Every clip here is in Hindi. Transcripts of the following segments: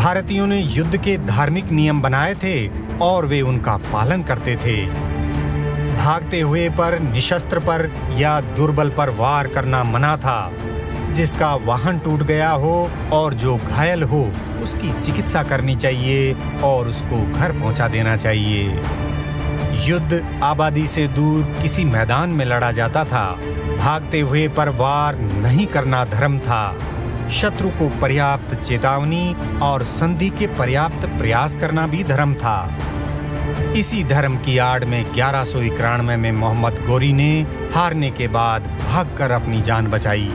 भारतीयों ने युद्ध के धार्मिक नियम बनाए थे और वे उनका पालन करते थे। भागते हुए पर, निशस्त्र पर या दुर्बल पर वार करना मना था। जिसका वाहन टूट गया हो और जो घायल हो उसकी चिकित्सा करनी चाहिए और उसको घर पहुंचा देना चाहिए। युद्ध आबादी से दूर किसी मैदान में लड़ा जाता था। भागते हुए पर वार नहीं करना धर्म था। शत्रु को पर्याप्त चेतावनी और संधि के पर्याप्त प्रयास करना भी धर्म था। इसी धर्म की आड़ में 1191 में मोहम्मद गोरी ने हारने के बाद भागकर अपनी जान बचाई।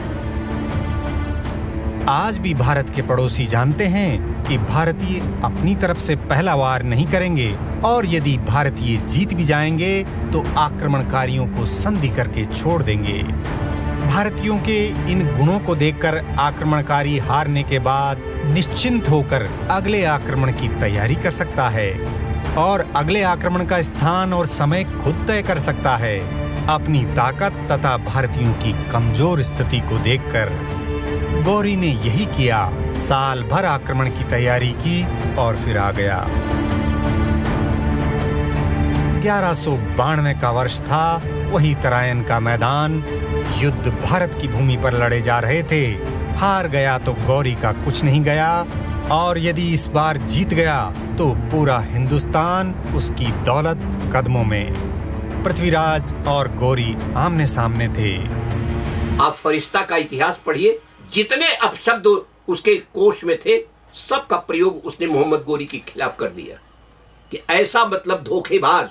आज भी भारत के पड़ोसी जानते हैं कि भारतीय अपनी तरफ से पहला वार नहीं करेंगे और यदि भारतीय जीत भी जाएंगे तो आक्रमणकारियों को संधि करके छोड़ देंगे। भारतीयों के इन गुणों को देखकर आक्रमणकारी हारने के बाद निश्चिंत होकर अगले आक्रमण की तैयारी कर सकता है और अगले आक्रमण का स्थान और समय खुद तय कर सकता है। अपनी ताकत तथा भारतीयों की कमजोर स्थिति को देखकर गौरी ने यही किया। साल भर आक्रमण की तैयारी की और फिर आ गया। 1192 का वर्ष था, वही तराइन का मैदान। युद्ध भारत की भूमि पर लड़े जा रहे थे। हार गया तो गौरी का कुछ नहीं गया और यदि इस बार जीत गया तो पूरा हिंदुस्तान उसकी दौलत कदमों में। पृथ्वीराज और गौरी आमने सामने थे। आप फरिश्ता का इतिहास पढ़िए, जितने अपशब्द उसके कोश में थे सबका प्रयोग उसने मोहम्मद गोरी के खिलाफ कर दिया कि ऐसा मतलब धोखेबाज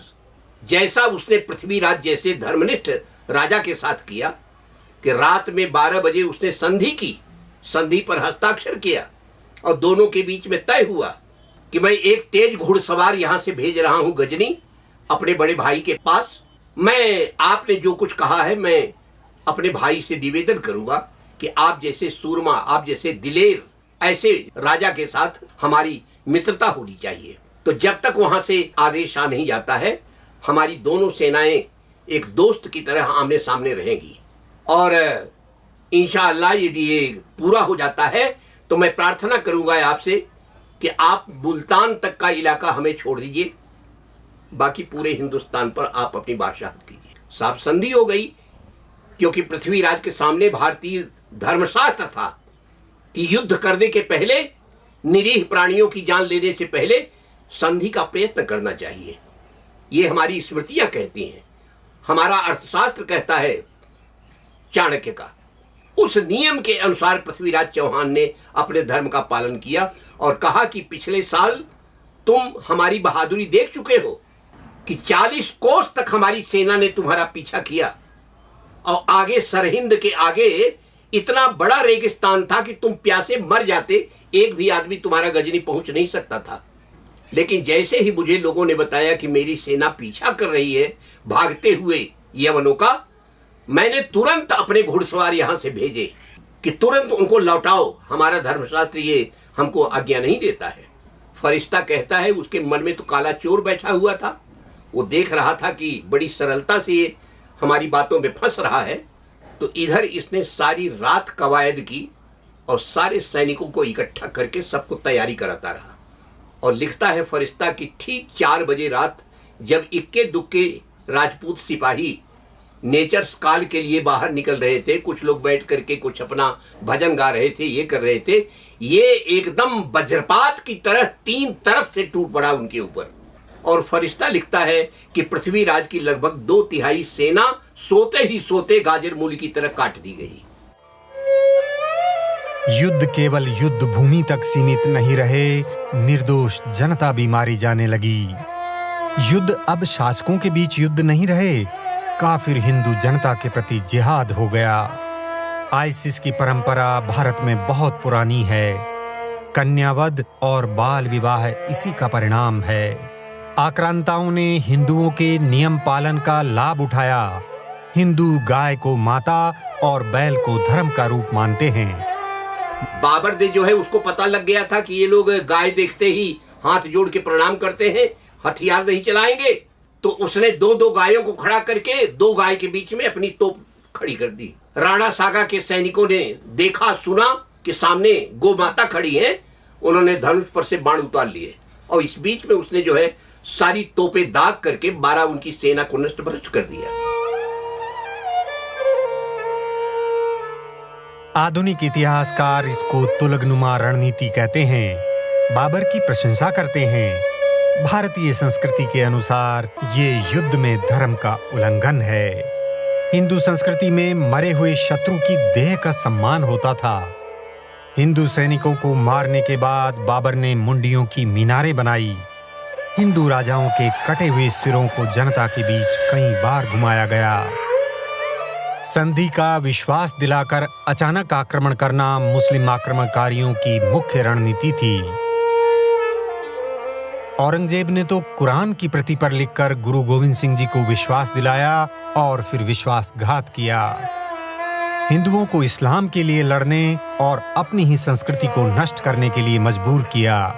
जैसा उसने पृथ्वीराज जैसे धर्मनिष्ठ राजा के साथ किया कि रात में 12 बजे उसने संधि की, संधि पर हस्ताक्षर किया और दोनों के बीच में तय हुआ कि मैं एक तेज घुड़सवार यहां से भेज रहा हूं गजनी अपने बड़े भाई के पास। मैं आपने जो कुछ कहा है मैं अपने भाई से निवेदन करूंगा कि आप जैसे सूरमा, आप जैसे दिलेर ऐसे राजा के साथ हमारी मित्रता होनी चाहिए। तो जब तक वहां से आदेश आ नहीं जाता है हमारी दोनों सेनाएं एक दोस्त की तरह आमने सामने रहेंगी और इंशाअल्लाह यदि ये पूरा हो जाता है तो मैं प्रार्थना करूंगा आपसे कि आप मुल्तान तक का इलाका हमें छोड़ दीजिए, बाकी पूरे हिंदुस्तान पर आप अपनी बादशाहत कीजिए। साफ संधि हो गई क्योंकि पृथ्वीराज के सामने भारतीय धर्मशास्त्र था कि युद्ध करने के पहले, निरीह प्राणियों की जान लेने से पहले संधि का प्रयत्न करना चाहिए। ये हमारी स्मृतियां कहती हैं, हमारा अर्थशास्त्र कहता है चाणक्य का। उस नियम के अनुसार पृथ्वीराज चौहान ने अपने धर्म का पालन किया और कहा कि पिछले साल तुम हमारी बहादुरी देख चुके हो कि 40 कोस तक हमारी सेना ने तुम्हारा पीछा किया और आगे सरहिंद के आगे इतना बड़ा रेगिस्तान था कि तुम प्यासे मर जाते, एक भी आदमी तुम्हारा गजनी पहुंच नहीं सकता था। लेकिन जैसे ही मुझे लोगों ने बताया कि मेरी सेना पीछा कर रही है भागते हुए यवनों का, मैंने तुरंत अपने घुड़सवार यहां से भेजे कि तुरंत उनको लौटाओ। हमारा धर्मशास्त्र ये हमको आज्ञा नहीं देता है। फरिश्ता कहता है उसके मन में तो काला चोर बैठा हुआ था, वो देख रहा था कि बड़ी सरलता से ये हमारी बातों में फंस रहा है। तो इधर इसने सारी रात कवायद की और सारे सैनिकों को इकट्ठा करके सबको तैयारी कराता रहा। और लिखता है फरिश्ता कि ठीक 4 बजे रात जब इक्के दुक्के राजपूत सिपाही नेचर्स काल के लिए बाहर निकल रहे थे, कुछ लोग बैठ करके कुछ अपना भजन गा रहे थे, ये कर रहे थे, ये एकदम वज्रपात की तरह 3 तरफ से टूट पड़ा उनके ऊपर। और फरिश्ता लिखता है कि पृथ्वीराज की लगभग 2/3 सेना सोते ही सोते गाजर मूली की तरह काट दी गई। युद्ध केवल युद्ध भूमि तक सीमित नहीं रहे, निर्दोष जनता भी मारी जाने लगी। युद्ध अब शासकों के बीच युद्ध नहीं रहे, काफिर हिंदू जनता के प्रति जिहाद हो गया। आइसिस की परंपरा भारत में बहुत पुरानी है। कन्यावध और बाल विवाह इसी का परिणाम है। आक्रांताओं ने हिंदुओं के नियम पालन का लाभ उठाया। हिंदू गाय को माता और बैल को धर्म का रूप मानते हैं। बाबर दे जो है उसको पता लग गया था कि ये लोग गाय देखते ही हाथ जोड़ के प्रणाम करते हैं, हथियार नहीं चलाएंगे। तो उसने 2-2 गायों को खड़ा करके 2 गाय के बीच में अपनी तोप खड़ी कर दी। राणा सागा के सैनिकों ने देखा सुना कि सामने गौ माता खड़ी है उन्होंने धनुष पर से बाण उतार लिए और इस बीच में उसने जो है सारी तोपें दाग करके 12 उनकी सेना को नष्ट भ्रष्ट कर दिया। आधुनिक इतिहासकार इसको तुलगनुमा रणनीति कहते हैं। बाबर की प्रशंसा करते हैं। भारतीय संस्कृति के अनुसार ये युद्ध में धर्म का उल्लंघन है। हिंदू संस्कृति में मरे हुए शत्रु की देह का सम्मान होता था। हिंदू सैनिकों को मारने के बाद बाबर ने मुंडियों की मीनारें बनाई। हिंदू राजाओं के कटे हुए सिरों को जनता के बीच कई बार घुमाया गया। संधि का विश्वास दिलाकर अचानक आक्रमण करना मुस्लिम आक्रमणकारियों की मुख्य रणनीति थी। औरंगजेब ने तो कुरान की प्रति पर लिखकर गुरु गोविंद सिंह जी को विश्वास दिलाया और फिर विश्वासघात किया। हिंदुओं को इस्लाम के लिए लड़ने और अपनी ही संस्कृति को नष्ट करने के लिए मजबूर किया।